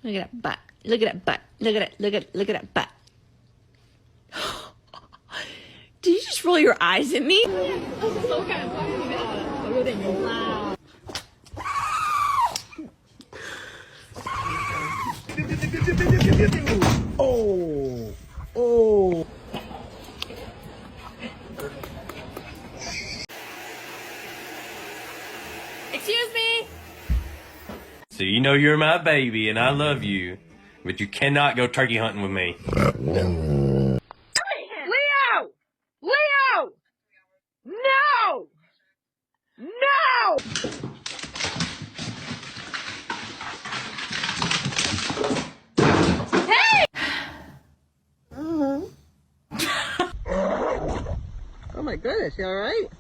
Look at that butt. Look at that butt. Look at it. Look at that butt. Did you just roll your eyes at me? Oh, oh. Excuse me. So you know you're my baby and I love you, but you cannot go turkey hunting with me. Leo! Leo! No! No! Oh my goodness, you alright?